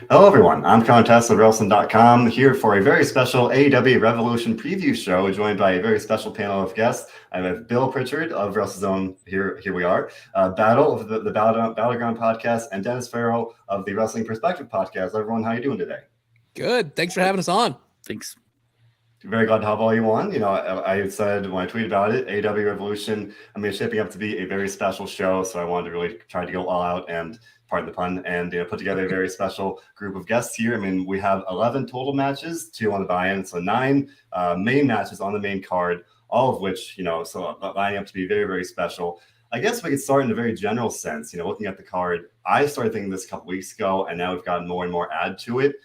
Hello, everyone. I'm Colin of WrestleZone.com here for a very special AEW Revolution preview show, joined by a very special panel of guests. I have Bill Pritchard of WrestleZone. Here we are. Battle of the Battleground podcast, and Dennis Farrell of the Wrestling Perspective podcast. Everyone, how are you doing today? Good. Thanks for having us on. Thanks. Very glad to have all you on. I said when I tweeted about it, AEW Revolution, it's shaping up to be a very special show. So I wanted to really try to go all out and, pardon the pun, and put together a very special group of guests here. We have 11 total matches, 2 on the buy-in, so 9 main matches on the main card, all of which, so lining up to be very, very special. I guess we could start in a very general sense, looking at the card. I started thinking this a couple weeks ago, and now we've gotten more and more add to it.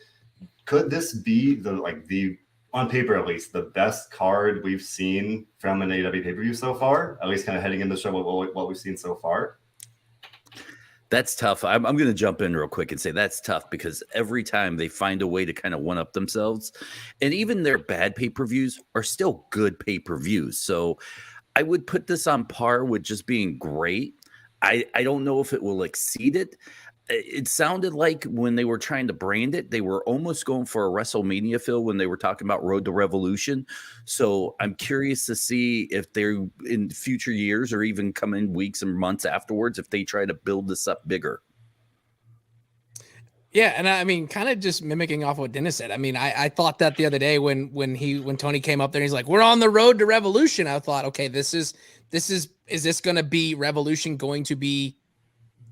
Could this be the on paper, at least, the best card we've seen from an AEW pay-per-view so far, at least kind of heading into the show, what we've seen so far? That's tough. I'm going to jump in real quick and say that's tough because every time they find a way to kind of one-up themselves, and even their bad pay-per-views are still good pay-per-views. So I would put this on par with just being great. I don't know if it will exceed it. It sounded like when they were trying to brand it, they were almost going for a WrestleMania feel when they were talking about Road to Revolution. So I'm curious to see if they're in future years or even coming weeks and months afterwards, if they try to build this up bigger. Yeah, and kind of just mimicking off what Dennis said. I thought that the other day when Tony came up there, and he's like, "We're on the road to Revolution." I thought, okay, is this going to be Revolution going to be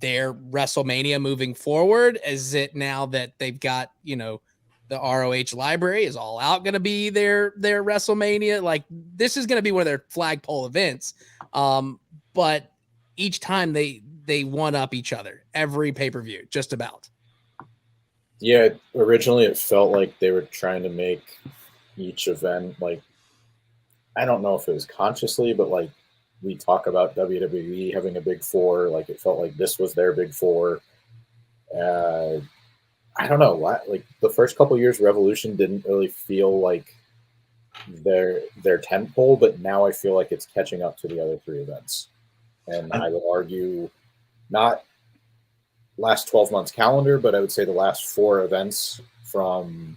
their WrestleMania moving forward? Is it now that they've got, the ROH library is all out going to be their WrestleMania? Like, this is going to be one of their flagpole events. But each time they one up each other, every pay-per-view, just about. Yeah, originally it felt like they were trying to make each event, like, I don't know if it was consciously, but like, we talk about WWE having a big four, like it felt like this was their big four. I don't know, like the first couple of years, Revolution didn't really feel like their tentpole, but now I feel like it's catching up to the other 3 events. And I would argue not last 12 months calendar, but I would say the last 4 events from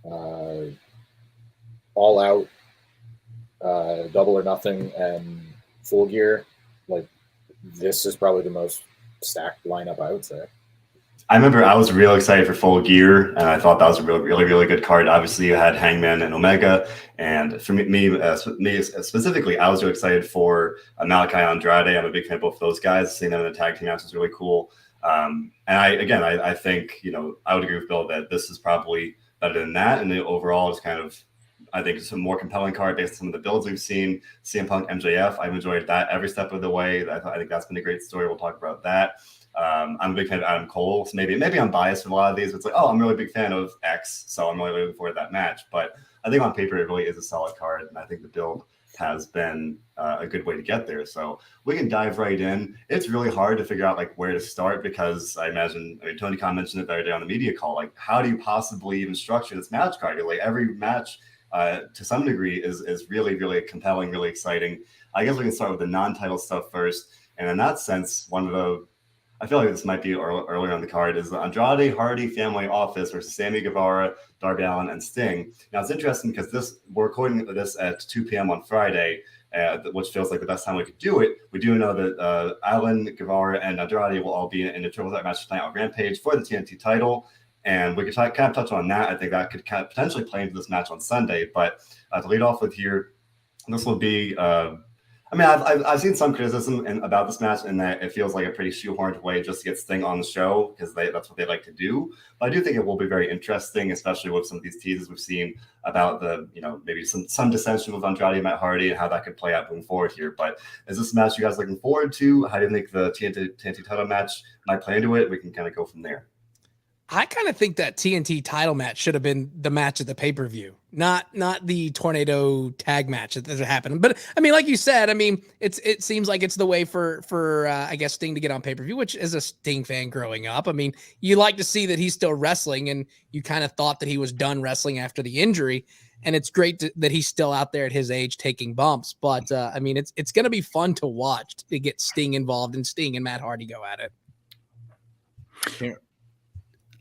All Out, Double or Nothing, and Full Gear. Like, this is probably the most stacked lineup, I would say. I remember I was real excited for Full Gear, and I thought that was a really, really good card. Obviously, you had Hangman and Omega, and for me specifically, I was really excited for Malachi Andrade. I'm a big fan of both those guys. Seeing them in the tag team match was really cool. And I think, I would agree with Bill that this is probably better than that, and the overall is kind of, I think it's a more compelling card based on some of the builds we've seen. CM Punk, MJF, I've enjoyed that every step of the way. I think that's been a great story. We'll talk about that. I'm a big fan of Adam Cole. So maybe I'm biased with a lot of these. It's like, I'm a really big fan of X, so I'm really looking forward to that match. But I think on paper, it really is a solid card, and I think the build has been a good way to get there. So we can dive right in. It's really hard to figure out like where to start because I imagine, Tony Khan mentioned it the other day on the media call. Like, how do you possibly even structure this match card? Like, every match to some degree is really, really compelling, really exciting. I guess we can start with the non-title stuff first. And in that sense, I feel like this might be earlier on the card, is the Andrade Hardy Family Office versus Sammy Guevara, Darby Allin, and Sting. Now, it's interesting because we're recording this at 2 p.m. on Friday, which feels like the best time we could do it. We do know that Allin, Guevara, and Andrade will all be in a triple threat match tonight on Rampage for the TNT title. And we could kind of touch on that. I think that could kind of potentially play into this match on Sunday. But to lead off with here, this will be I've seen some criticism about this match in that it feels like a pretty shoehorned way just to get Sting on the show because that's what they like to do. But I do think it will be very interesting, especially with some of these teases we've seen about the, maybe some dissension with Andrade and Matt Hardy and how that could play out moving forward here. But is this match you guys looking forward to? How do you think the TNT title match might play into it? We can kind of go from there. I kind of think that TNT title match should have been the match at the pay-per-view, not the tornado tag match that happened. But like you said, it seems like it's the way for I guess Sting to get on pay-per-view, which as a Sting fan growing up, you like to see that he's still wrestling, and you kind of thought that he was done wrestling after the injury. And it's great that he's still out there at his age taking bumps. But it's going to be fun to watch to get Sting involved, and Sting and Matt Hardy go at it. Yeah.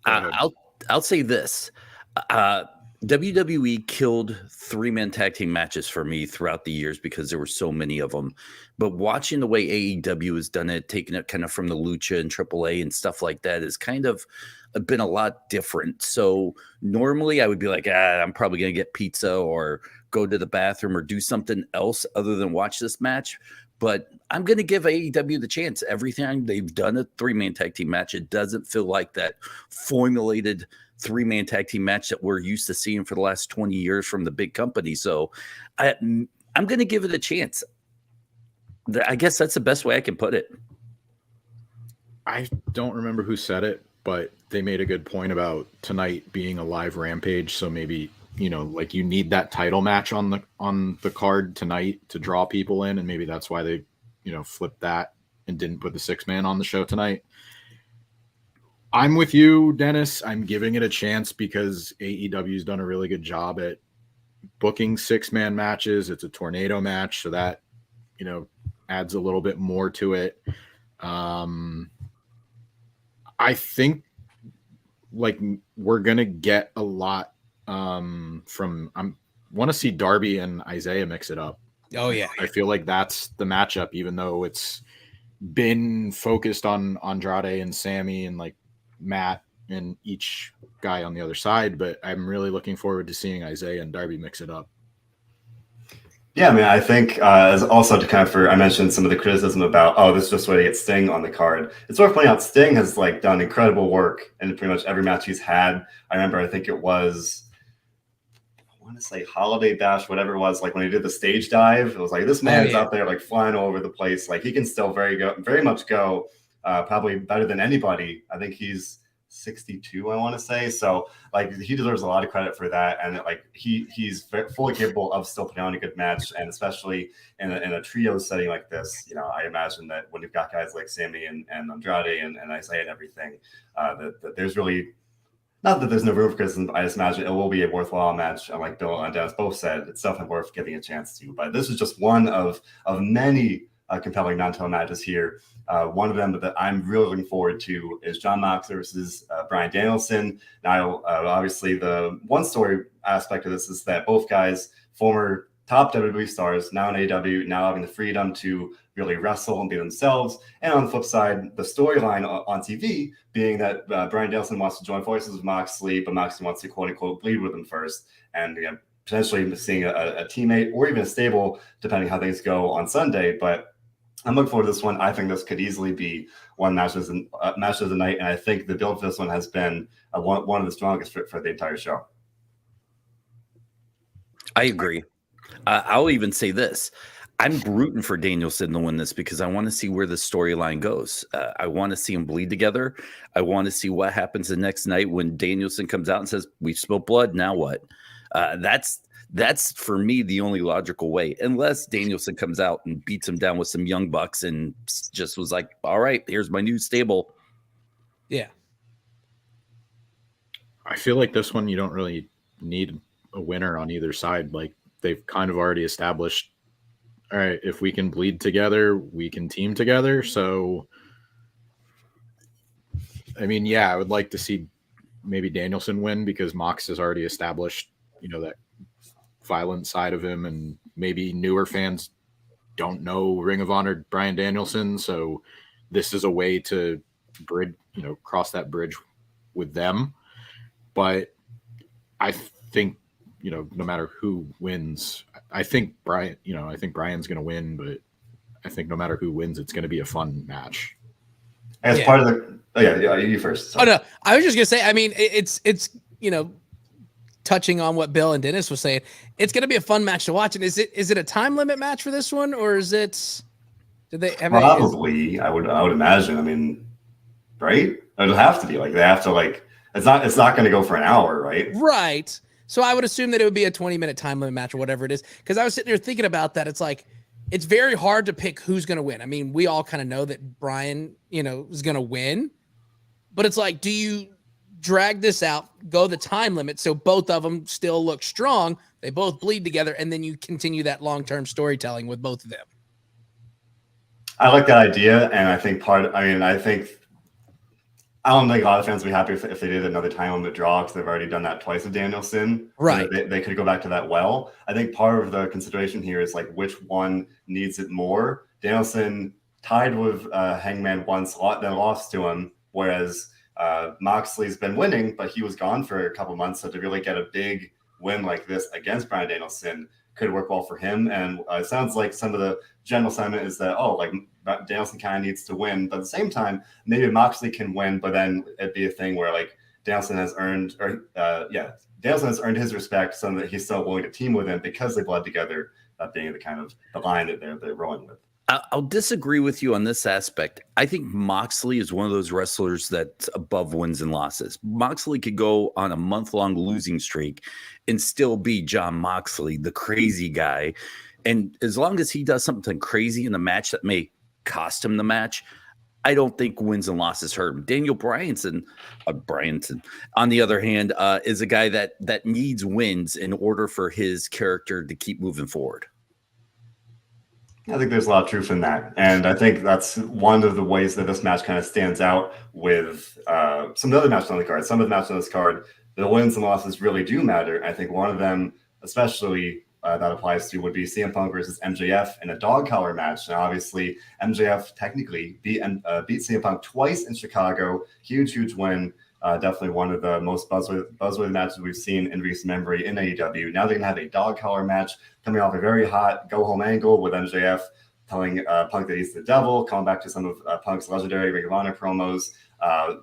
I'll say this. WWE killed 3-man tag team matches for me throughout the years because there were so many of them. But watching the way AEW has done it, taking it kind of from the Lucha and AAA and stuff like that, is kind of been a lot different. So normally I would be like, I'm probably going to get pizza or go to the bathroom or do something else other than watch this match. But I'm going to give AEW the chance. Every time they've done a 3-man tag team match, it doesn't feel like that formulated 3-man tag team match that we're used to seeing for the last 20 years from the big company. So I'm going to give it a chance. I guess that's the best way I can put it. I don't remember who said it, but they made a good point about tonight being a live Rampage. So maybe, like you need that title match on the card tonight to draw people in. And maybe that's why they, flipped that and didn't put the 6-man on the show tonight. I'm with you, Dennis. I'm giving it a chance because AEW's done a really good job at booking 6-man matches. It's a tornado match, so that, adds a little bit more to it. I think we're going to get a lot from I want to see Darby and Isaiah mix it up. Oh, yeah. I feel like that's the matchup, even though it's been focused on Andrade and Sammy and Matt and each guy on the other side, but I'm really looking forward to seeing Isaiah and Darby mix it up. Yeah, I mean, I think as also to kind of I mentioned some of the criticism about, this is just a way to get Sting on the card. It's worth pointing out Sting has done incredible work in pretty much every match he's had. I think it was, I want to say Holiday Bash, whatever it was, when he did the stage dive, it was this man is out there flying all over the place. He can still very much go. Probably better than anybody. I think he's 62, I want to say. So he deserves a lot of credit for that. And he's fully capable of still putting on a good match. And especially in a trio setting like this, I imagine that when you've got guys like Sammy and Andrade and Isaiah and everything, that there's really, not that there's no room for criticism. I just imagine it will be a worthwhile match. And like Bill and Dennis both said, it's definitely worth giving a chance to. But this is just one of many compelling non-title matches here. One of them that I'm really looking forward to is John Mox versus Bryan Danielson. Now, obviously, the one story aspect of this is that both guys, former top WWE stars, now in AEW, now having the freedom to really wrestle and be themselves. And on the flip side, the storyline on TV being that Bryan Danielson wants to join forces with Moxley, but Moxley wants to quote-unquote bleed with him first. And potentially seeing a teammate or even a stable, depending how things go on Sunday. But I'm looking forward to this one. I think this could easily be one match of the night, and I think the build for this one has been one of the strongest for the entire show. I agree. I'll even say this. I'm rooting for Danielson to win this because I want to see where the storyline goes. I want to see them bleed together. I want to see what happens the next night when Danielson comes out and says, "We spilled blood, now what?" That's for me the only logical way, unless Danielson comes out and beats him down with some young bucks and just was like, all right, here's my new stable. Yeah. I feel like this one, you don't really need a winner on either side. They've kind of already established, all right, if we can bleed together, we can team together. So, I mean, yeah, I would like to see maybe Danielson win because Mox has already established, that violent side of him, and maybe newer fans don't know Ring of Honor Bryan Danielson, so this is a way to cross that bridge with them. But I think no matter who wins, I think Bryan's going to win, but I think no matter who wins, it's going to be a fun match. As part of the you first. Sorry. Oh no, I was just gonna say. I mean, it's touching on what Bill and Dennis was saying, it's going to be a fun match to watch. And is it a time limit match for this one, or is it? Did they have probably? I would imagine. I mean, right? It'll have to be they have to It's not going to go for an hour, right? Right. So I would assume that it would be a 20-minute time limit match or whatever it is. Because I was sitting there thinking about that. It's it's very hard to pick who's going to win. I mean, we all kind of know that Bryan, is going to win, but it's do you drag this out, go the time limit so both of them still look strong, they both bleed together, and then you continue that long-term storytelling with both of them? I like that idea, and I think I don't think a lot of fans would be happy if they did another time limit draw because they've already done that twice with Danielson. Right. They could go back to that well. I think part of the consideration here is like which one needs it more. Danielson tied with Hangman once, then lost to him, whereas Moxley's been winning, but he was gone for a couple months. So to really get a big win like this against Bryan Danielson could work well for him. And it sounds like some of the general sentiment is that, Danielson kind of needs to win. But at the same time, maybe Moxley can win, but then it'd be a thing where like Danielson has earned, Danielson has earned his respect so that he's still willing to team with him because they bled together, that being the kind of the line that they're rolling with. I'll disagree with you on this aspect. I think Moxley is one of those wrestlers that's above wins and losses. Moxley could go on a month-long losing streak and still be John Moxley, the crazy guy. And as long as he does something crazy in the match that may cost him the match, I don't think wins and losses hurt him. Daniel Bryanson, on the other hand, is a guy that needs wins in order for his character to keep moving forward. I think there's a lot of truth in that. And I think that's one of the ways that this match kind of stands out with some of the other matches on the card. Some of the matches on this card, the wins and losses really do matter. I think one of them, especially that applies to, would be CM Punk versus MJF in a dog collar match. Now, obviously, MJF technically beat CM Punk twice in Chicago. Huge win. Definitely one of the most buzzworthy matches we've seen in recent memory in AEW. Now they're going to have a dog collar match coming off a very hot go-home angle with MJF telling Punk that he's the devil, coming back to some of Punk's legendary Ring of Honor promos.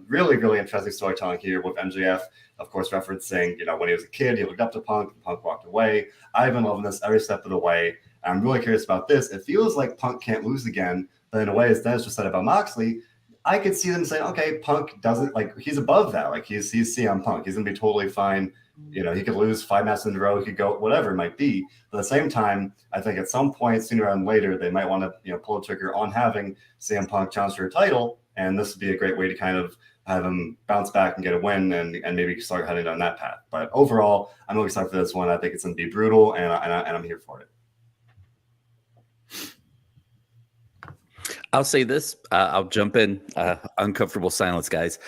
Really interesting storytelling here with MJF, of course, referencing, when he was a kid, he looked up to Punk walked away. I've been loving this every step of the way. I'm really curious about this. It feels like Punk can't lose again, but in a way, as Dennis just said about Moxley, I could see them saying, okay, Punk doesn't, like, he's above that. Like, he's CM Punk. He's going to be totally fine. He could lose 5 matches in a row. He could go, whatever it might be. But at the same time, I think at some point, sooner rather than later, they might want to, pull a trigger on having CM Punk challenge for a title. And this would be a great way to kind of have him bounce back and get a win and maybe start heading down that path. But overall, I'm really excited for this one. I think it's going to be brutal, and I'm here for it. I'll say this. I'll jump in. Uncomfortable silence, guys.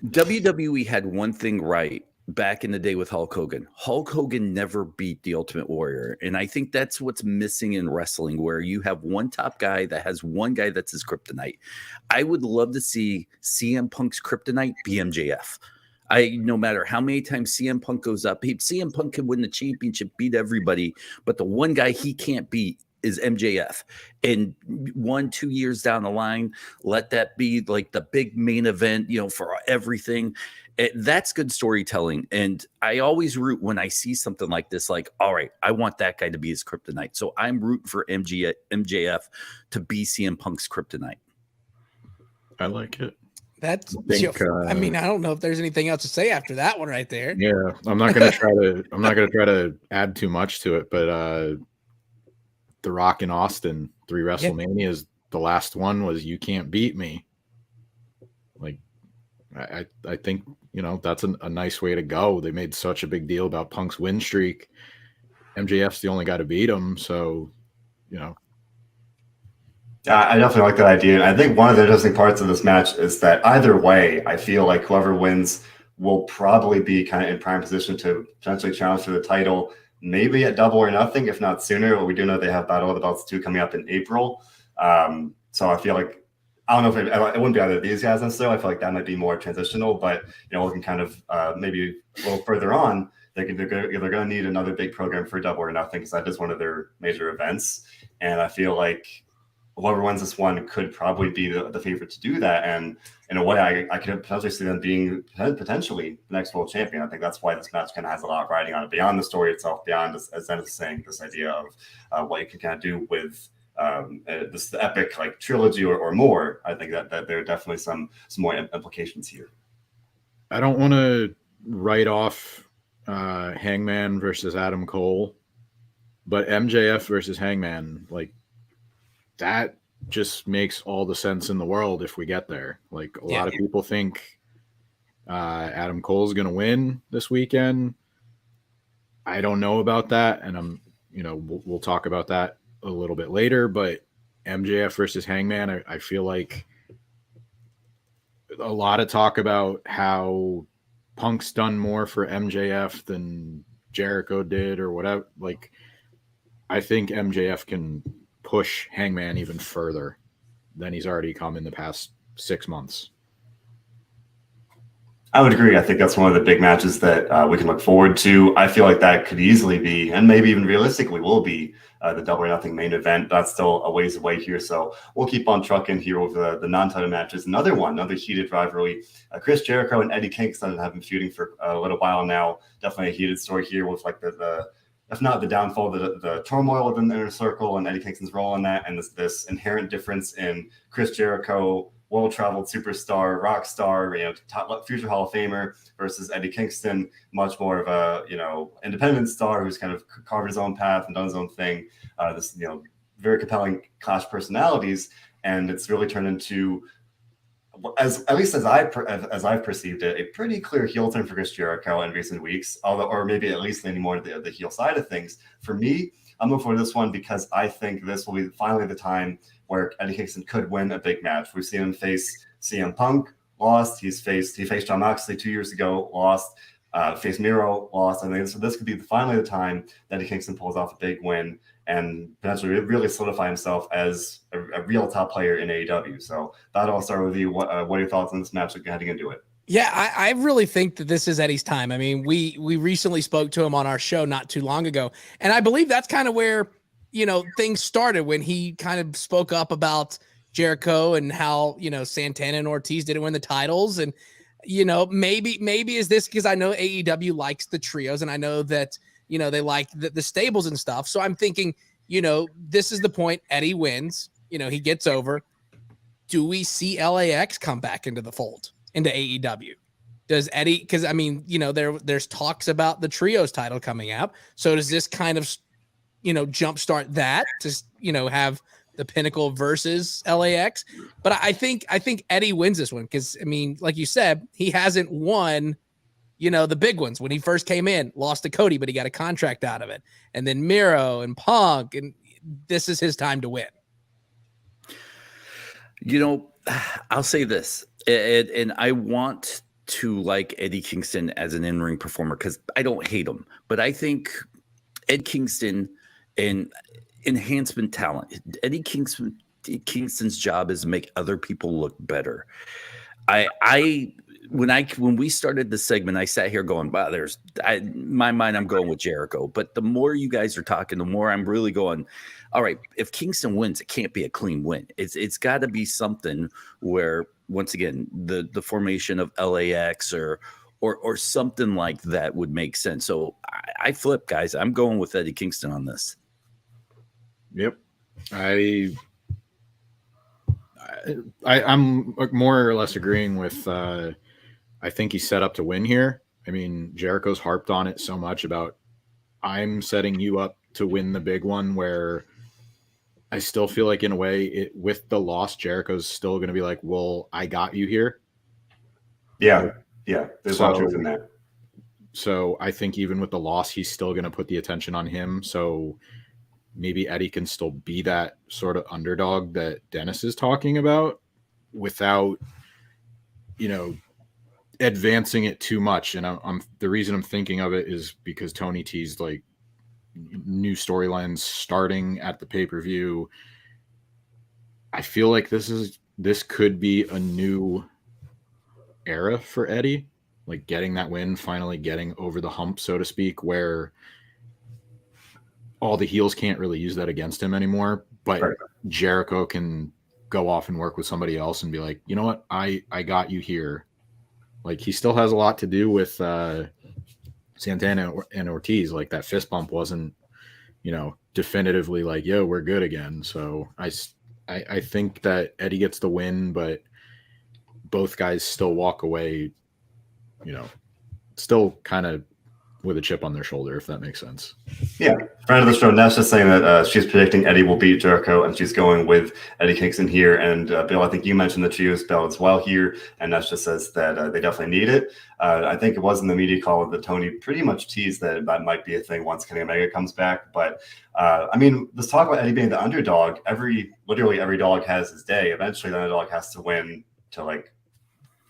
WWE had one thing right back in the day with Hulk Hogan. Hulk Hogan never beat the Ultimate Warrior. And I think that's what's missing in wrestling, where you have one top guy that has one guy that's his kryptonite. I would love to see CM Punk's kryptonite be MJF. No matter how many times CM Punk goes up, CM Punk can win the championship, beat everybody, but the one guy he can't beat is MJF. And 1-2 years down the line, let that be like the big main event, for everything. That's good storytelling. And I always root when I see something like this, like, all right, I want that guy to be his kryptonite. So I'm rooting for MJF to be CM Punk's kryptonite. I like it. That's, I don't know if there's anything else to say after that one right there. Yeah, I'm not gonna try to add too much to it, but The Rock in Austin, 3 WrestleManias, the last one was "You Can't Beat Me." Like, I think that's a nice way to go. They made such a big deal about Punk's win streak. MJF's the only guy to beat him, so Yeah, I definitely like that idea. And I think one of the interesting parts of this match is that either way, I feel like whoever wins will probably be kind of in prime position to potentially challenge for the title, maybe at Double or Nothing, if not sooner. But we do know they have Battle of the Belts 2 coming up in April. So I feel like, I don't know if it wouldn't be either of these guys necessarily. I feel like that might be more transitional, but looking kind of maybe a little further on, they're going to need another big program for Double or Nothing, because that is one of their major events. And I feel like whoever wins this one could probably be the favorite to do that. And in a way, I could potentially see them being potentially the next world champion. I think that's why this match kind of has a lot riding on it, beyond the story itself, beyond, as Dennis is saying, this idea of what you can kind of do with this epic like trilogy or more. I think that there are definitely some more implications here. I don't want to write off Hangman versus Adam Cole, but MJF versus Hangman, like, that just makes all the sense in the world if we get there. Like, a lot of people think Adam Cole's going to win this weekend. I don't know about that, and we'll talk about that a little bit later. But MJF versus Hangman, I feel like a lot of talk about how Punk's done more for MJF than Jericho did or whatever. Like, I think MJF can push Hangman even further than he's already come in the past 6 months. I would agree. I think that's one of the big matches that we can look forward to. I feel like that could easily be, and maybe even realistically will be, the Double or Nothing main event. That's still a ways away here, so we'll keep on trucking here with the non-title matches. Another heated rivalry. Chris Jericho and Eddie Kingston have been feuding for a little while now. Definitely a heated story here with like the if not the downfall, the turmoil within the inner circle and Eddie Kingston's role in that, and this inherent difference in Chris Jericho, well-traveled superstar, rock star, future Hall of Famer, versus Eddie Kingston, much more of a independent star who's kind of carved his own path and done his own thing. This very compelling clash personalities, and it's really turned into, at least as I've perceived it, a pretty clear heel turn for Chris Jericho in recent weeks. Or maybe at least leaning more to the heel side of things. For me, I'm looking forward to this one because I think this will be finally the time where Eddie Kingston could win a big match. We've seen him face CM Punk, lost. He faced John Moxley 2 years ago, lost. Faced Miro, lost. I mean, so this could be finally the time that Eddie Kingston pulls off a big win and potentially really solidify himself as a real top player in AEW. So that'll start with you. What are your thoughts on this match heading into it? Yeah, I really think that this is Eddie's time. I mean, we recently spoke to him on our show not too long ago, and I believe that's kind of where things started when he kind of spoke up about Jericho and how Santana and Ortiz didn't win the titles, and maybe is this because I know AEW likes the trios, and I know that they like the stables and stuff. So I'm thinking, this is the point. Eddie wins. He gets over. Do we see LAX come back into the fold? Into AEW? Does Eddie, because I mean, there's talks about the trios title coming out. So does this kind of, jumpstart that to, have the Pinnacle versus LAX? But I think Eddie wins this one because, I mean, like you said, he hasn't won, the big ones. When he first came in, lost to Cody, but he got a contract out of it. And then Miro and Punk, and this is his time to win. I'll say this. And I want to like Eddie Kingston as an in-ring performer because I don't hate him, but I think Ed Kingston and enhancement talent. Eddie Kingston's job is to make other people look better. When we started the segment, I sat here going, wow, in my mind, I'm going with Jericho. But the more you guys are talking, the more I'm really going, all right, if Kingston wins, it can't be a clean win. It's got to be something where, once again, the formation of LAX or something like that would make sense. So I flip, guys. I'm going with Eddie Kingston on this. Yep. I'm more or less agreeing with I think he's set up to win here. I mean, Jericho's harped on it so much about I'm setting you up to win the big one, where I still feel like in a way with the loss, Jericho's still going to be like, well, I got you here. Yeah. There's a lot of truth in that. So I think even with the loss, he's still going to put the attention on him. So maybe Eddie can still be that sort of underdog that Dennis is talking about without, advancing it too much. And I'm the reason I'm thinking of it is because Tony teased like new storylines starting at the pay-per-view. I feel like this could be a new era for Eddie, like getting that win, finally getting over the hump, so to speak, where all the heels can't really use that against him anymore, but right. Jericho can go off and work with somebody else and be like, you know what, I got you here. Like, he still has a lot to do with Santana and Ortiz. Like, that fist bump wasn't, definitively like, yo, we're good again. So I think that Eddie gets the win, but both guys still walk away, still kind of with a chip on their shoulder, if that makes sense. Yeah. Friend of the show, Ness, just saying that she's predicting Eddie will beat Jericho, and she's going with Eddie Kingston here. And Bill, I think you mentioned the trios belt as well here, and Ness just says that they definitely need it. I think it was in the media call that Tony pretty much teased that might be a thing once Kenny Omega comes back. But I mean, let's talk about Eddie being the underdog. Literally every dog has his day. Eventually, the underdog has to win to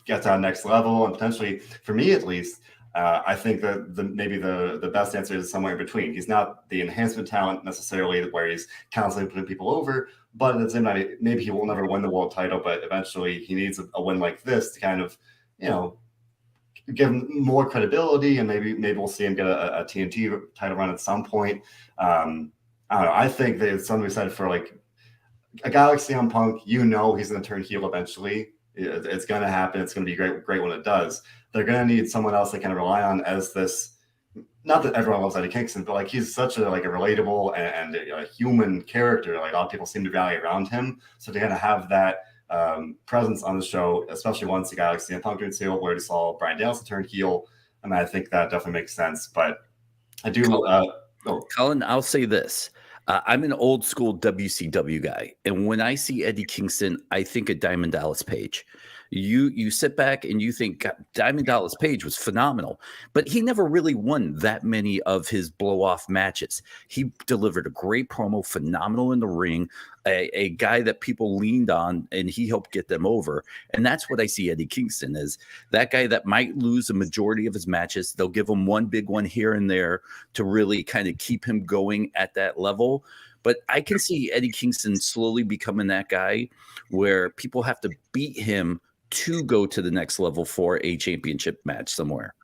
get to that next level, and potentially, for me at least, I think that maybe the best answer is somewhere in between. He's not the enhancement talent necessarily where he's constantly putting people over, but at the same time, maybe he will never win the world title, but eventually he needs a win like this to kind of, give him more credibility, and maybe we'll see him get a TNT title run at some point. I don't know. I think there's something we said for like a guy like CM Punk. He's going to turn heel eventually. It's going to happen. It's going to be great when it does. They're going to need someone else they can rely on as this. Not that everyone loves Eddie Kingston, but like he's such a relatable and a human character. Like a lot of people seem to rally around him. So to kind of have that presence on the show, especially once a guy like CM Punk turns heel, where we saw Bryan Danielson turn heel, and I think that definitely makes sense. But I do. Colin, I'll say this. I'm an old school WCW guy, and when I see Eddie Kingston, I think of Diamond Dallas Page. You sit back and you think Diamond Dallas Page was phenomenal, but he never really won that many of his blow-off matches. He delivered a great promo, phenomenal in the ring, a guy that people leaned on, and he helped get them over. And that's what I see Eddie Kingston as, that guy that might lose a majority of his matches. They'll give him one big one here and there to really kind of keep him going at that level. But I can see Eddie Kingston slowly becoming that guy where people have to beat him to go to the next level for a championship match somewhere.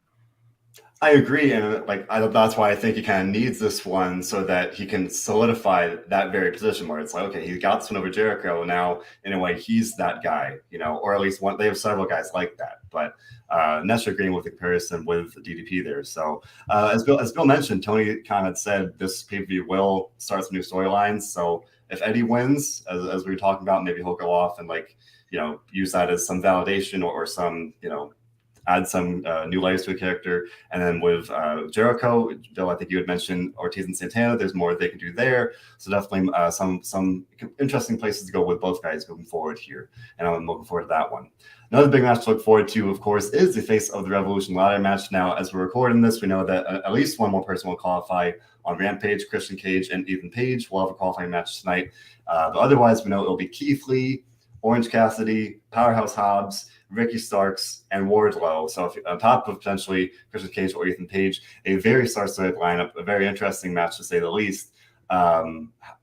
I agree, and that's why I think he kind of needs this one so that he can solidify that very position where it's like, okay, he got this one over Jericho. Now, in a way, he's that guy, or at least one. They have several guys like that, but Ness agreeing with the comparison with DDP there. So, as Bill mentioned, Tony kind of said this pay-per-view will start some new storylines. So, if Eddie wins, as we were talking about, maybe he'll go off and use that as some validation or some add some new layers to a character. And then with Jericho, Bill, I think you had mentioned Ortiz and Santana. There's more they can do there. So definitely some interesting places to go with both guys moving forward here. And I'm looking forward to that one. Another big match to look forward to, of course, is the Face of the Revolution ladder match. Now, as we're recording this, we know that at least one more person will qualify on Rampage. Christian Cage and Ethan Page will have a qualifying match tonight. But otherwise, we know it'll be Keith Lee, Orange Cassidy, Powerhouse Hobbs, Ricky Starks, and Wardlow. So if, on top of potentially Christian Cage or Ethan Page, a very star-studded lineup, a very interesting match to say the least.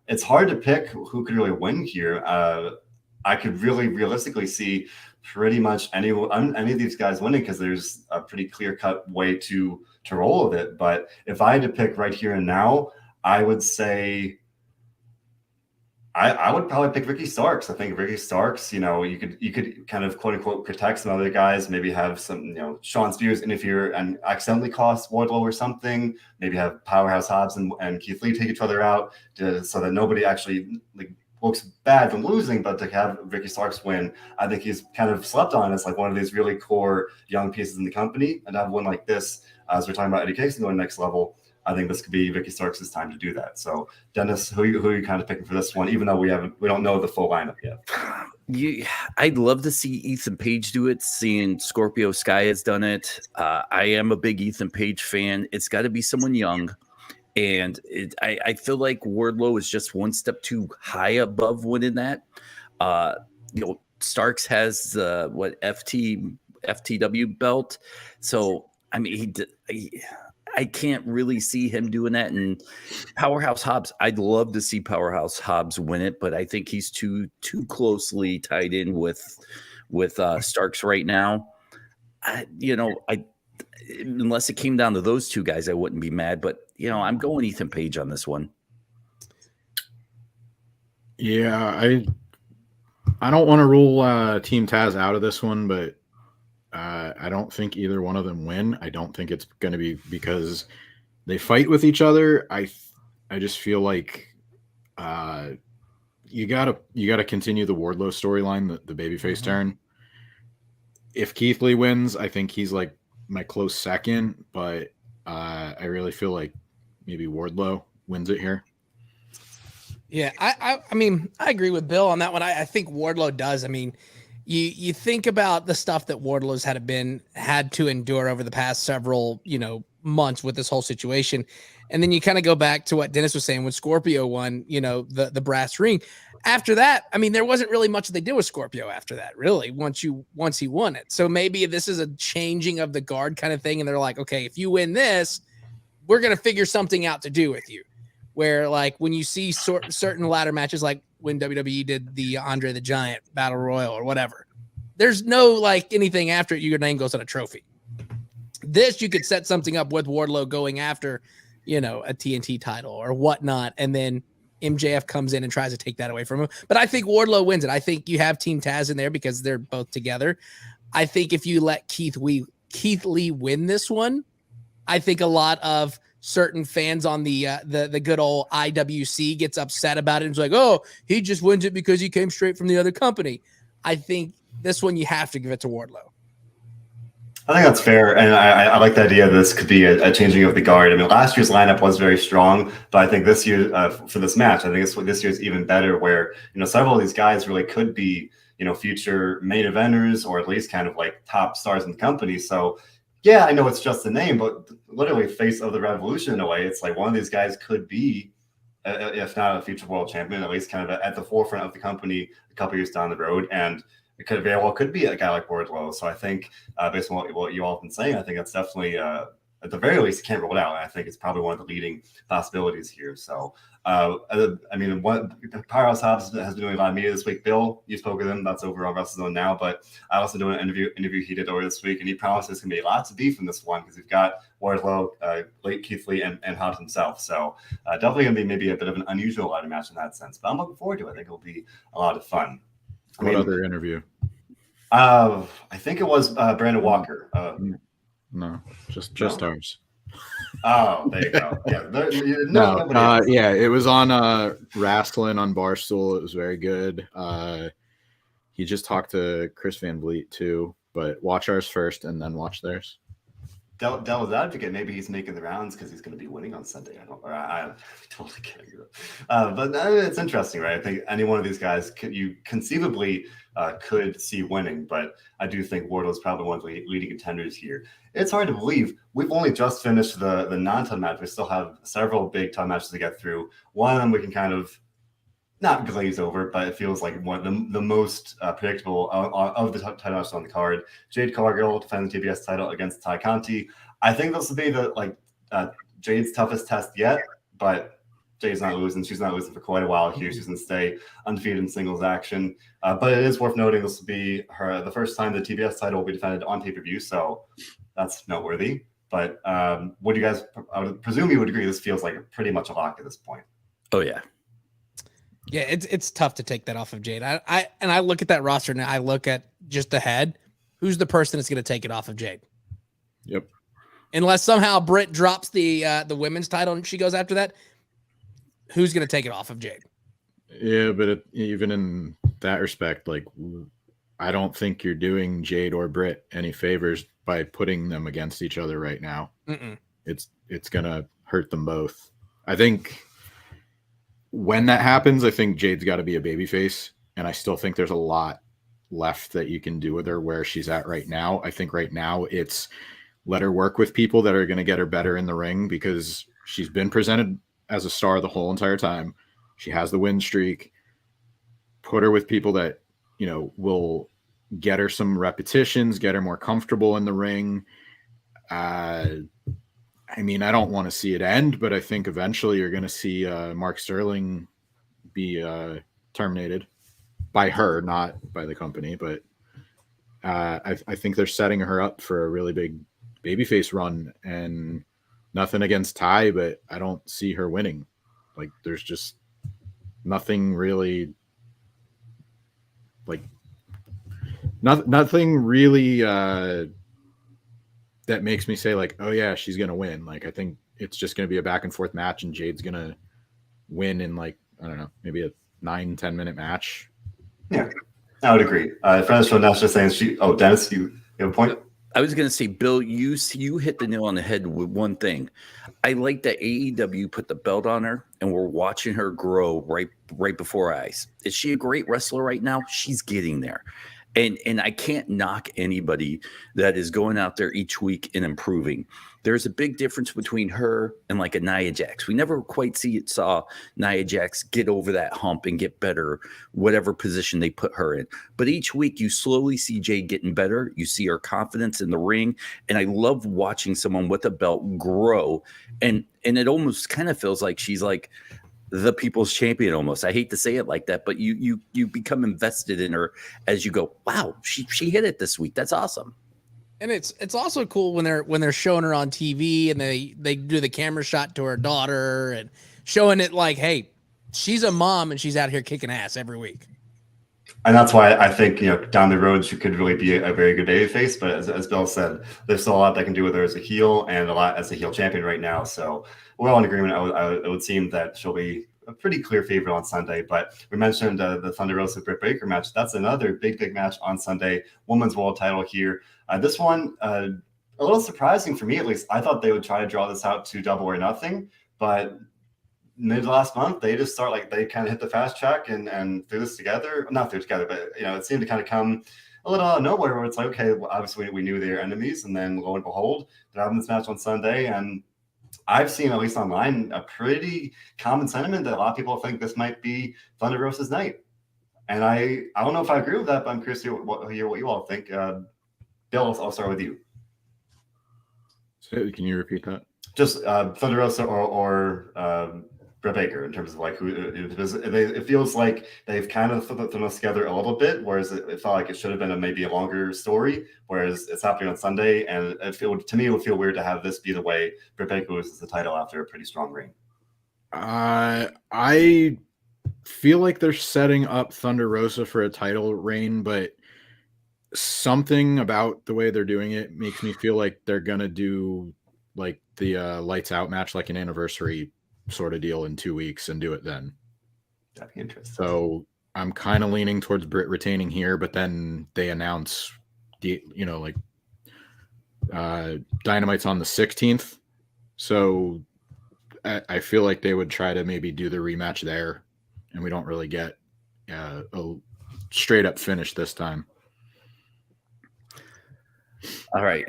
It's hard to pick who could really win here. I could really realistically see pretty much any of these guys winning because there's a pretty clear-cut way to roll with it. But if I had to pick right here and now, I would say I would probably pick Ricky Starks. I think Ricky Starks, you could kind of quote unquote protect some other guys, maybe have some, Sean Spears interfere and accidentally cost Wardlow or something. Maybe have Powerhouse Hobbs and Keith Lee take each other out so that nobody actually looks bad from losing. But to have Ricky Starks win, I think he's kind of slept on as one of these really core young pieces in the company. And to have one like this, as we're talking about Eddie Kingston going next level, I think this could be Ricky Starks' time to do that. So, Dennis, who are you kind of picking for this one? Even though we don't know the full lineup yet. I'd love to see Ethan Page do it. Seeing Scorpio Sky has done it. I am a big Ethan Page fan. It's got to be someone young, and I feel like Wardlow is just one step too high above winning that. Starks has the FTW belt, so I mean I can't really see him doing that. And Powerhouse Hobbs, I'd love to see Powerhouse Hobbs win it, but I think he's too closely tied in with Starks right now. Unless it came down to those two guys, I wouldn't be mad. But I'm going Ethan Page on this one. Yeah, I don't want to rule Team Taz out of this one, but I don't think either one of them win. I don't think it's going to be because they fight with each other. I just feel like you gotta continue the Wardlow storyline, the babyface turn. If Keith Lee wins, I think he's like my close second, but I really feel like maybe Wardlow wins it here. Yeah, I mean, I agree with Bill on that one. I think Wardlow does. I mean, you think about the stuff that Wardlow's had to endure over the past several, months with this whole situation. And then you kind of go back to what Dennis was saying when Scorpio won, the brass ring. After that, I mean, there wasn't really much they did with Scorpio after that, really, once he won it. So maybe this is a changing of the guard kind of thing. And they're like, okay, if you win this, we're going to figure something out to do with you. Where like when you see certain ladder matches, like when WWE did the Andre the Giant Battle Royal or whatever, there's no like anything after it. Your name goes on a trophy. This, you could set something up with Wardlow going after, a TNT title or whatnot. And then MJF comes in and tries to take that away from him. But I think Wardlow wins it. I think you have Team Taz in there because they're both together. I think if you let Keith Lee win this one, I think a lot of certain fans on the good old IWC gets upset about it and is like, oh, he just wins it because he came straight from the other company. I think this one you have to give it to Wardlow. I think that's fair, and I like the idea that this could be a changing of the guard. I mean, last year's lineup was very strong, but I think this year, for this match, I think this year's even better, where several of these guys really could be future main eventers or at least kind of like top stars in the company. So yeah, I know it's just a name, but literally face of the Revolution in a way. It's like one of these guys could be, if not a future world champion, at least kind of at the forefront of the company a couple years down the road, and it could very well could be a guy like Wardlow. So I think, based on what you all have been saying, I think that's definitely, at the very least, can't rule it out. And I think it's probably one of the leading possibilities here. So, I mean, what Powerhouse Hobbs has been doing a lot of media this week. Bill, you spoke with him. That's over on WrestleZone now. But I also doing an interview he did over this week, and he promised there's going to be lots of beef in this one because we've got Wardlow, Keith Lee, and Hobbs himself. So definitely going to be maybe a bit of an unusual ladder match in that sense. But I'm looking forward to it. I think it'll be a lot of fun. What other interview? I think it was Brandon Walker. No, just ours. Oh, there you go. Yeah, yeah, it was on Wrestling on Barstool. It was very good. He just talked to Chris Van Vliet too, but watch ours first and then watch theirs. Devil's advocate, maybe he's making the rounds because he's going to be winning on Sunday. I'm totally kidding. But it's interesting, right? I think any one of these guys you conceivably could see winning, but I do think Wardlow is probably one of the leading contenders here. It's hard to believe. We've only just finished the non-ton match. We still have several big ton matches to get through. One of them we can kind of not glaze over, but it feels like one of the most predictable of the title matches on the card. Jade Cargill defends the TBS title against Ty Conti. I think this will be Jade's toughest test yet, but Jade's not losing. She's not losing for quite a while here. She's going to stay undefeated in singles action. But it is worth noting this will be the first time the TBS title will be defended on pay-per-view, so that's noteworthy. But would you guys, I would presume you would agree this feels like pretty much a lock at this point. Oh, yeah. Yeah, it's tough to take that off of Jade. I look at that roster and I look at just ahead. Who's the person that's going to take it off of Jade? Yep. Unless somehow Britt drops the women's title and she goes after that, who's going to take it off of Jade? Yeah, but even in that respect, like I don't think you're doing Jade or Britt any favors by putting them against each other right now. Mm-mm. It's going to hurt them both. I think when that happens, I think Jade's got to be a babyface, and I still think there's a lot left that you can do with her where she's at right now. I think right now it's let her work with people that are going to get her better in the ring because she's been presented as a star the whole entire time. She has the win streak. Put her with people that, will get her some repetitions, get her more comfortable in the ring. I mean, I don't want to see it end, but I think eventually you're going to see Mark Sterling be terminated by her, not by the company. But I think they're setting her up for a really big babyface run, and nothing against Ty, but I don't see her winning. Like, there's just nothing really, nothing really that makes me say like, oh yeah, she's gonna win. Like, I think it's just gonna be a back and forth match, and Jade's gonna win in I don't know, maybe a 9-10 minute match. Yeah, I would agree. Friends from Nash just saying Dennis, you have a point? I was going to say, Bill, you hit the nail on the head with one thing. I like that AEW put the belt on her, and we're watching her grow right before our eyes. Is she a great wrestler right now? She's getting there. And I can't knock anybody that is going out there each week and improving. There's a big difference between her and like a Nia Jax. We never quite saw Nia Jax get over that hump and get better, whatever position they put her in. But each week you slowly see Jade getting better. You see her confidence in the ring. And I love watching someone with a belt grow. And it almost kind of feels like she's like the people's champion almost. I hate to say it like that, but you become invested in her as you go, wow, she hit it this week. That's awesome. And it's also cool when they're showing her on TV and they do the camera shot to her daughter and showing it like, hey, she's a mom and she's out here kicking ass every week. And that's why I think, down the road, she could really be a very good babyface. But as Bill said, there's still a lot they can do with her as a heel and a lot as a heel champion right now. So we're all in agreement. It would seem that she'll be a pretty clear favorite on Sunday. But we mentioned the Thunder Rosa Britt Baker match. That's another big match on Sunday. Women's world title here. This one, a little surprising for me, at least. I thought they would try to draw this out to Double or Nothing. But mid last month, they just they kind of hit the fast track and threw this together. Not threw it together, but it seemed to kind of come a little out of nowhere where it's like, okay, well, obviously we knew they were enemies, and then lo and behold, they're having this match on Sunday. And I've seen, at least online, a pretty common sentiment that a lot of people think this might be Thunder Rosa's night. And I don't know if I agree with that, but I'm curious to hear what you all think. Bill, I'll start with you. So can you repeat that? Just Thunder Rosa or Britt Baker in terms of like who it feels like they've kind of thrown us together a little bit, whereas it felt like it should have been maybe a longer story, whereas it's happening on Sunday, and to me it would feel weird to have this be the way Britt Baker loses the title after a pretty strong reign. I feel like they're setting up Thunder Rosa for a title reign, but something about the way they're doing it makes me feel like they're gonna do like the lights out match, like an anniversary sort of deal in 2 weeks, and do it then. That'd be interesting. So I'm kind of leaning towards Britt retaining here, but then they announce Dynamite's on the 16th. So I feel like they would try to maybe do the rematch there, and we don't really get a straight up finish this time. All right.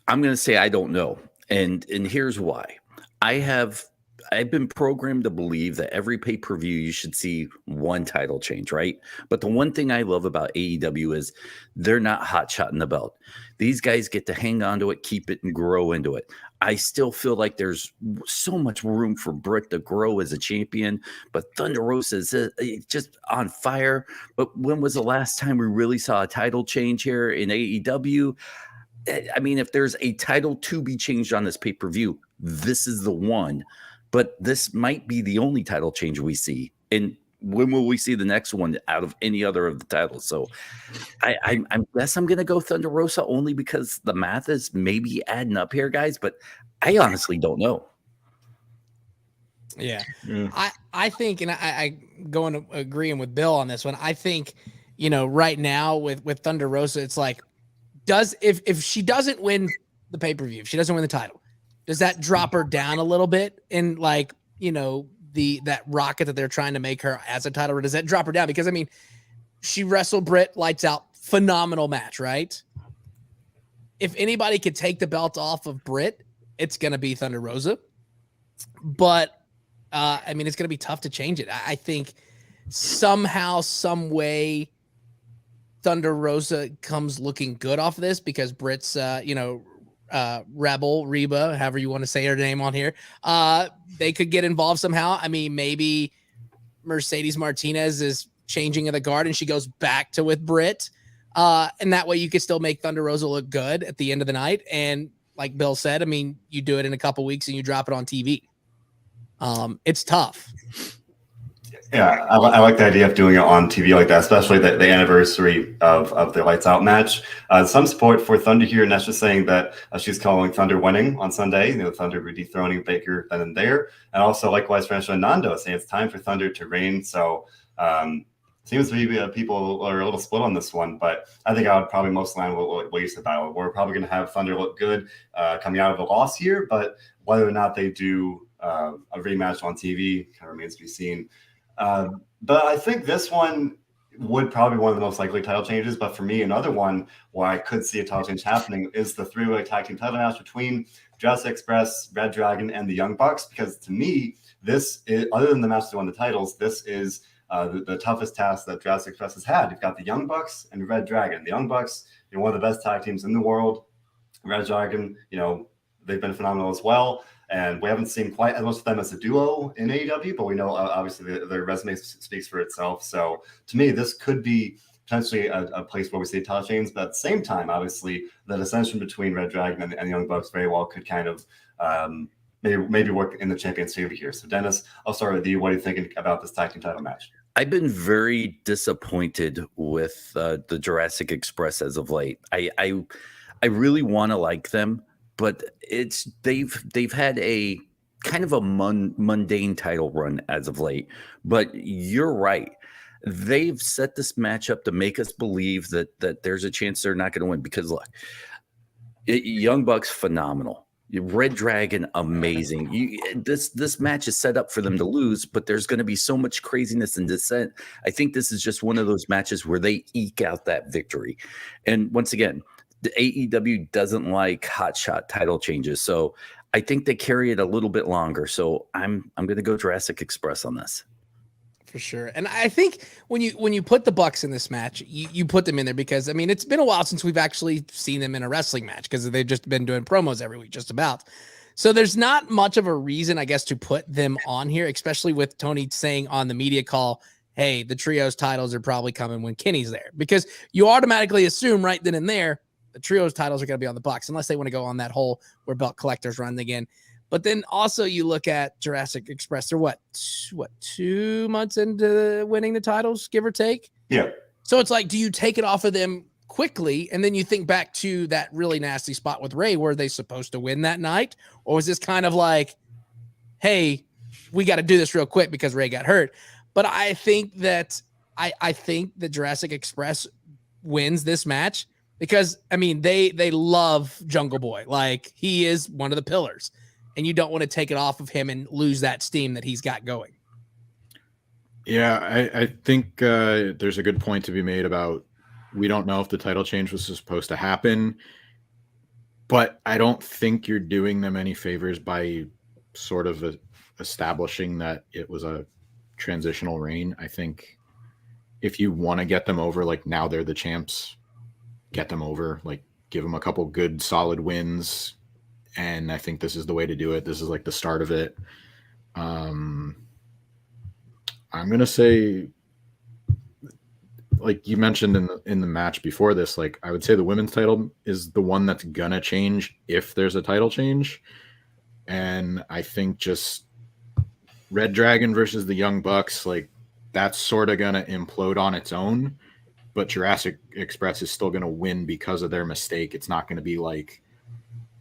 I'm going to say I don't know. And here's why. I've been programmed to believe that every pay-per-view you should see one title change, right? But the one thing I love about AEW is they're not hot-shotting the belt. These guys get to hang on to it, keep it, and grow into it. I still feel like there's so much room for Britt to grow as a champion, but Thunder Rosa is just on fire. But when was the last time we really saw a title change here in AEW? I mean, if there's a title to be changed on this pay-per-view, this is the one. But this might be the only title change we see. And when will we see the next one out of any other of the titles? So I guess I'm going to go Thunder Rosa only because the math is maybe adding up here, guys. But I honestly don't know. Yeah. I think, and I go into agreeing with Bill on this one. I think, right now with Thunder Rosa, it's like, if she doesn't win the pay-per-view, if she doesn't win the title, does that drop her down a little bit in that rocket that they're trying to make her as a title, or does that drop her down? Because I mean, she wrestled Britt, lights out, phenomenal match, right? If anybody could take the belt off of Britt, it's going to be Thunder Rosa. But I mean, it's going to be tough to change it. I think somehow, some way, Thunder Rosa comes looking good off of this because Britt's, Rebel, Reba, however you want to say her name on here, they could get involved somehow. I mean, maybe Mercedes Martinez is changing of the guard and she goes back to with Britt. And that way you could still make Thunder Rosa look good at the end of the night. And like Bill said, I mean, you do it in a couple weeks and you drop it on TV. It's tough. Yeah, I like the idea of doing it on TV like that, especially the anniversary of the Lights Out match. Some support for Thunder here, and that's just saying that she's calling Thunder winning on Sunday. Thunder dethroning Baker then and there, and also likewise Franco Nando saying it's time for Thunder to reign. So seems to be people are a little split on this one, but I think I would probably most line what you said about. We're probably going to have Thunder look good coming out of a loss here, but whether or not they do a rematch on TV kind of remains to be seen. But I think this one, would probably be one of the most likely title changes. But for me, another one where I could see a title change happening is the three-way tag team title match between Jurassic Express, Red Dragon, and the Young Bucks. Because to me, this is, other than the match that won the titles, this is the toughest task that Jurassic Express has had. You've got the Young Bucks and Red Dragon. The Young Bucks, one of the best tag teams in the world. Red Dragon, they've been phenomenal as well. And we haven't seen quite as much of them as a duo in AEW, but we know obviously their resume speaks for itself. So to me, this could be potentially a place where we see title changes. But at the same time, obviously, the dissension between Red Dragon and the Young Bucks very well could kind of maybe work in the champion's favor here. So Dennis, I'll start with you. What are you thinking about this tag team title match? I've been very disappointed with the Jurassic Express as of late. I really want to like them, but they've had a kind of a mundane title run as of late. But you're right. They've set this match up to make us believe that there's a chance they're not going to win, because look, Young Bucks phenomenal. Red Dragon, amazing. This match is set up for them to lose, but there's going to be so much craziness and dissent. I think this is just one of those matches where they eke out that victory. And once again, the AEW doesn't like hotshot title changes, so I think they carry it a little bit longer. So I'm going to go Jurassic Express on this. For sure. And I think when you put the Bucks in this match, you put them in there because, I mean, it's been a while since we've actually seen them in a wrestling match because they've just been doing promos every week, just about. So there's not much of a reason, I guess, to put them on here, especially with Tony saying on the media call, hey, the trios titles are probably coming when Kenny's there, because you automatically assume right then and there, the trios titles are going to be on the Bucks, unless they want to go on that whole where belt collectors run again. But then also you look at Jurassic Express. They're what 2 months into winning the titles, give or take? Yeah. So it's like, do you take it off of them quickly? And then you think back to that really nasty spot with Ray. Were they supposed to win that night? Or was this kind of like, hey, we got to do this real quick because Ray got hurt? But I think that I think that Jurassic Express wins this match because, I mean, they love Jungle Boy. Like, he is one of the pillars. And you don't want to take it off of him and lose that steam that he's got going. Yeah, I think there's a good point to be made about, we don't know if the title change was supposed to happen, but I don't think you're doing them any favors by sort of establishing that it was a transitional reign. I think if you want to get them over, like, now they're the champs, get them over, like, give them a couple good solid wins. And I think this is the way to do it. This is like the start of it. I'm going to say, like you mentioned in the match before this, like, I would say the women's title is the one that's going to change if there's a title change. And I think just Red Dragon versus the Young Bucks, like, that's sort of going to implode on its own. But Jurassic Express is still going to win because of their mistake. It's not going to be like,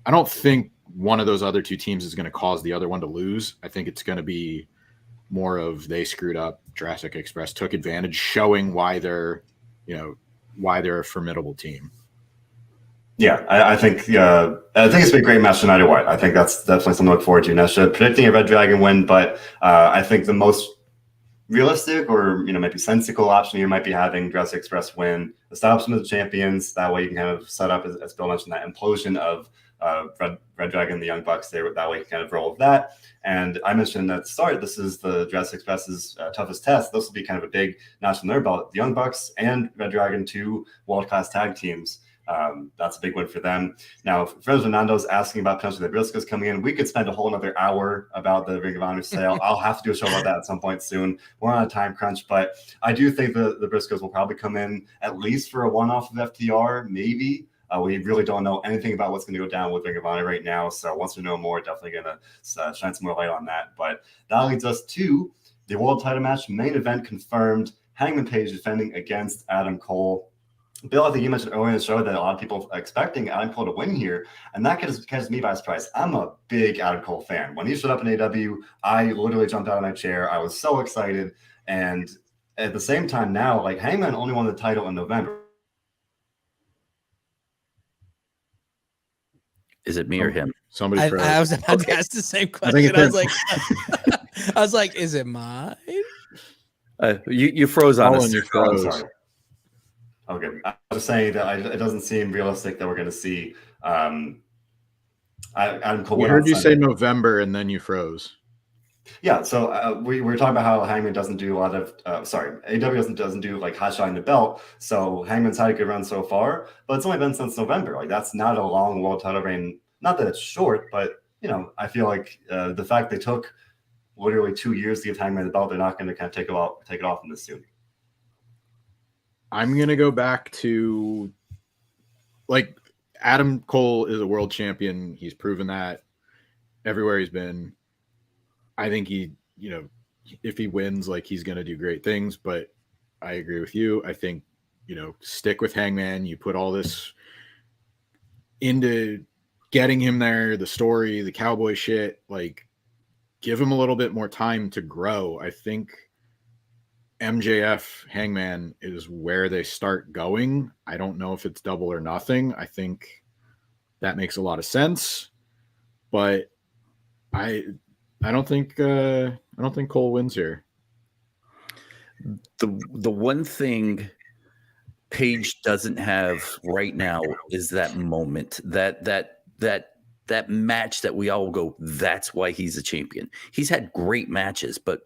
I don't think one of those other two teams is going to cause the other one to lose. I think it's going to be more of they screwed up. Jurassic Express took advantage, showing why they're a formidable team. Yeah, I think it's been a great match no matter what. I think that's definitely something to look forward to. Now, predicting a Red Dragon win, but I think the most realistic or maybe sensical option here might be having Jurassic Express win, establish them as champions. That way you can kind of set up, as Bill mentioned, that implosion of Red Dragon and the Young Bucks. That way you can kind of roll with that. And I mentioned at the start, this is the Jurassic Express's toughest test. This will be kind of a big notch on their belt. The Young Bucks and Red Dragon, two world-class tag teams. That's a big win for them. Now, Fred Fernando's asking about potentially the Briscoes coming in. We could spend a whole another hour about the Ring of Honor sale. I'll have to do a show about that at some point soon. We're on a time crunch, but I do think the Briscoes will probably come in at least for a one-off of FTR, maybe. We really don't know anything about what's going to go down with Ring of Honor right now. So once we know more, definitely going to shine some more light on that. But that leads us to the world title match, main event confirmed. Hangman Page defending against Adam Cole. Bill, I think you mentioned earlier in the show that a lot of people are expecting Adam Cole to win here, and that catches me by surprise. I'm a big Adam Cole fan. When he showed up in AEW, I literally jumped out of my chair. I was so excited. And at the same time now, like, Hangman only won the title in November. Is it me or him? Somebody froze. I was about to ask the same question. I was like, is it mine? You froze on Colin, us. you Oh, I'm froze. sorry. Okay, I was just saying that it doesn't seem realistic that we're going to see Adam Cole We win heard on you say Sunday. November and then you froze. Yeah, so we were talking about how Hangman doesn't do a lot of AEW doesn't do like hot shotting the belt. So Hangman's had a good run so far, but it's only been since November. Like that's not a long world title reign. Not that it's short, but I feel like the fact they took literally 2 years to give Hangman the belt, they're not going to kind of take it off in this soon. I'm gonna go back to like Adam Cole is a world champion. He's proven that everywhere he's been. I think he, if he wins, like he's gonna do great things. But I agree with you. I think, stick with Hangman. You put all this into getting him there, the story, the cowboy shit, like give him a little bit more time to grow. I think MJF Hangman is where they start going. I don't know if it's double or nothing. I think that makes a lot of sense, but I don't think Cole wins here. The one thing Paige doesn't have right now is that moment, that match that we all go, that's why he's a champion. He's had great matches, but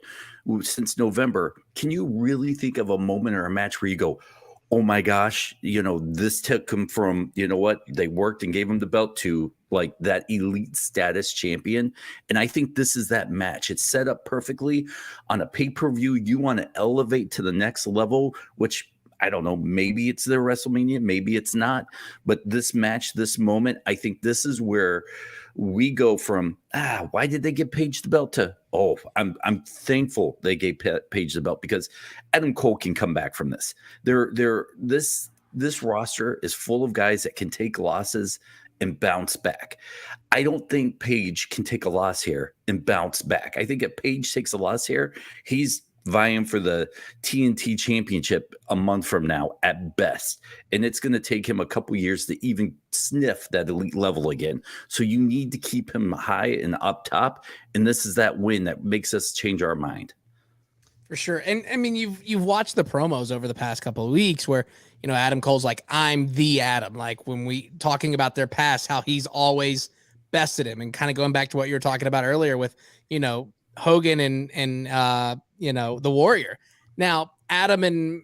since November, can you really think of a moment or a match where you go, oh my gosh, this took him from, what they worked and gave him the belt to like that elite status champion. And I think this is that match. It's set up perfectly on a pay-per-view. You want to elevate to the next level, which I don't know, maybe it's their WrestleMania, maybe it's not. But this match, this moment, I think this is where we go from, why did they give Paige the belt to, I'm thankful they gave Paige the belt because Adam Cole can come back from this. This roster is full of guys that can take losses and bounce back. I don't think Paige can take a loss here and bounce back. I think if Paige takes a loss here, he's vying for the TNT championship a month from now at best. And it's going to take him a couple years to even sniff that elite level again. So you need to keep him high and up top. And this is that win that makes us change our mind. For sure. And I mean, you've watched the promos over the past couple of weeks where, Adam Cole's like, I'm the Adam. Like when we talking about their past, how he's always bested him, and kind of going back to what you were talking about earlier with, Hogan and the Warrior. Now, Adam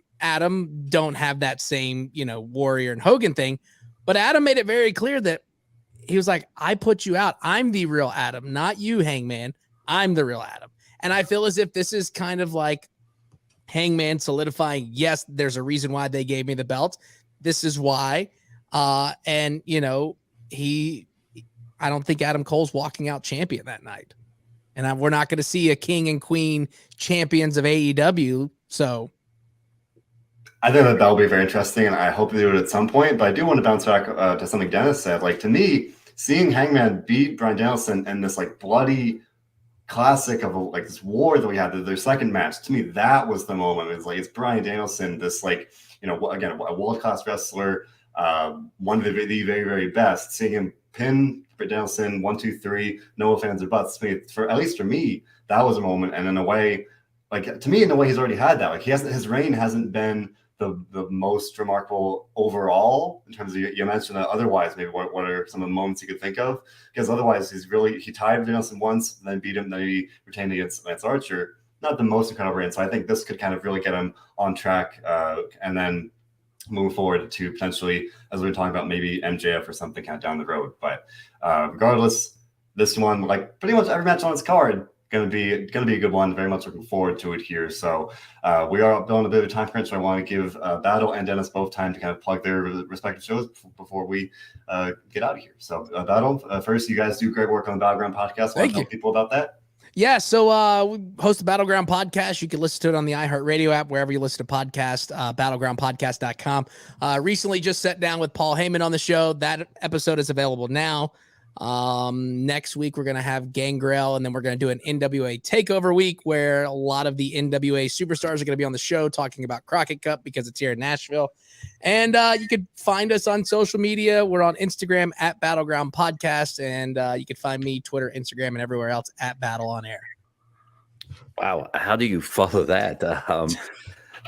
don't have that same, Warrior and Hogan thing, but Adam made it very clear that he was like, I put you out. I'm the real Adam, not you, Hangman. I'm the real Adam. And I feel as if this is kind of like Hangman solidifying, yes, there's a reason why they gave me the belt. This is why. And, I don't think Adam Cole's walking out champion that night. And we're not going to see a king and queen champions of AEW. So I think that'll be very interesting, and I hope they do it at some point. But I do want to bounce back to something Dennis said. Like, to me, seeing Hangman beat Bryan Danielson in this like bloody classic of like this war that we had, their second match, to me, that was the moment. It's like, it's Bryan Danielson, this like, again, a world-class wrestler, one of the very, very best. Seeing him pin Danielson 1, 2, 3, no fans or buts. To me, at least for me, that was a moment. And in a way, like to me, in a way, he's already had that. Like his reign hasn't been the most remarkable overall in terms of, you mentioned that otherwise, maybe what are some of the moments you could think of? Because otherwise he tied Danielson once, then beat him, then he retained against Lance Archer. Not the most incredible reign. So I think this could kind of really get him on track, and then move forward to potentially, as we were talking about, maybe MJF or something kind of down the road. But regardless, this one, like pretty much every match on this card, gonna be a good one. Very much looking forward to it here. So we are building a bit of a time crunch, so I want to give Battle and Dennis both time to kind of plug their respective shows before we get out of here. So Battle, first, you guys do great work on the Battleground podcast. Want to tell people about that? Yeah, so we host the Battleground podcast. You can listen to it on the iHeartRadio app, wherever you listen to podcasts, battlegroundpodcast.com. Recently just sat down with Paul Heyman on the show. That episode is available now. Next week, we're going to have Gangrel, and then we're going to do an NWA takeover week where a lot of the NWA superstars are going to be on the show talking about Crockett Cup because it's here in Nashville. And you could find us on social media. We're on Instagram at Battleground Podcast, and you can find me Twitter, Instagram, and everywhere else at Battle on Air. Wow, how do you follow that?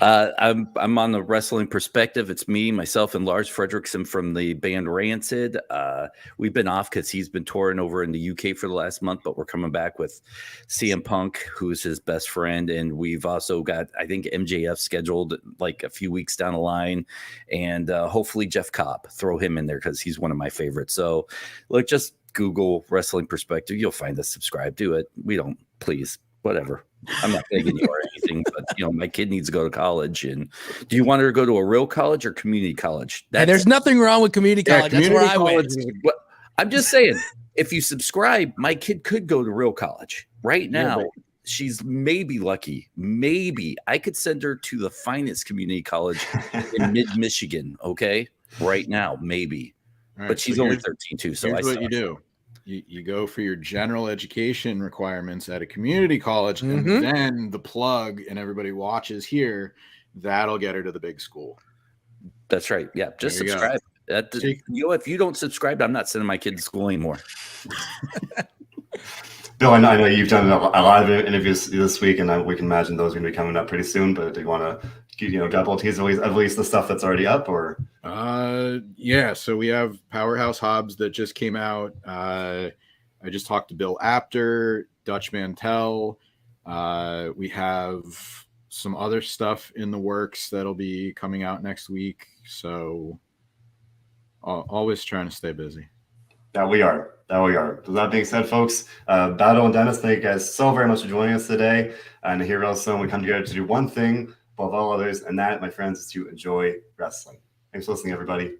I'm on the Wrestling Perspective. It's me, myself, and Lars Fredrickson from the band Rancid. We've been off because he's been touring over in the UK for the last month, but we're coming back with CM Punk, who's his best friend, and we've also got, I think, MJF scheduled like a few weeks down the line, and hopefully Jeff Cobb. Throw him in there because he's one of my favorites. So, look, just Google Wrestling Perspective. You'll find us. Subscribe to it. We don't, please, whatever. I'm not begging you or anything, but my kid needs to go to college. And do you want her to go to a real college or community college? Hey, there's nothing wrong with community college. That's where I went. I'm just saying, if you subscribe, my kid could go to real college right now. Yeah, she's maybe lucky. Maybe I could send her to the finest community college in mid-Michigan. Okay, right now, maybe. Right, but she's only 13 too. So here's what you do. You go for your general education requirements at a community college, and then the plug and everybody watches here. That'll get her to the big school. That's right. Yeah, just subscribe. If you don't subscribe, I'm not sending my kid to school anymore. Bill, I know you've done a lot of interviews this week, and we can imagine those are going to be coming up pretty soon. But do you want to, double tease at least the stuff that's already up, or? Yeah. So we have Powerhouse Hobbs that just came out. I just talked to Bill Apter, Dutch Mantel. We have some other stuff in the works that'll be coming out next week. So always trying to stay busy. That we are. With that being said, folks, Battle and Dennis, thank you guys so very much for joining us today. And here at WrestleZone, we come together to do one thing above all others, and that, my friends, is to enjoy wrestling. Thanks for listening, everybody.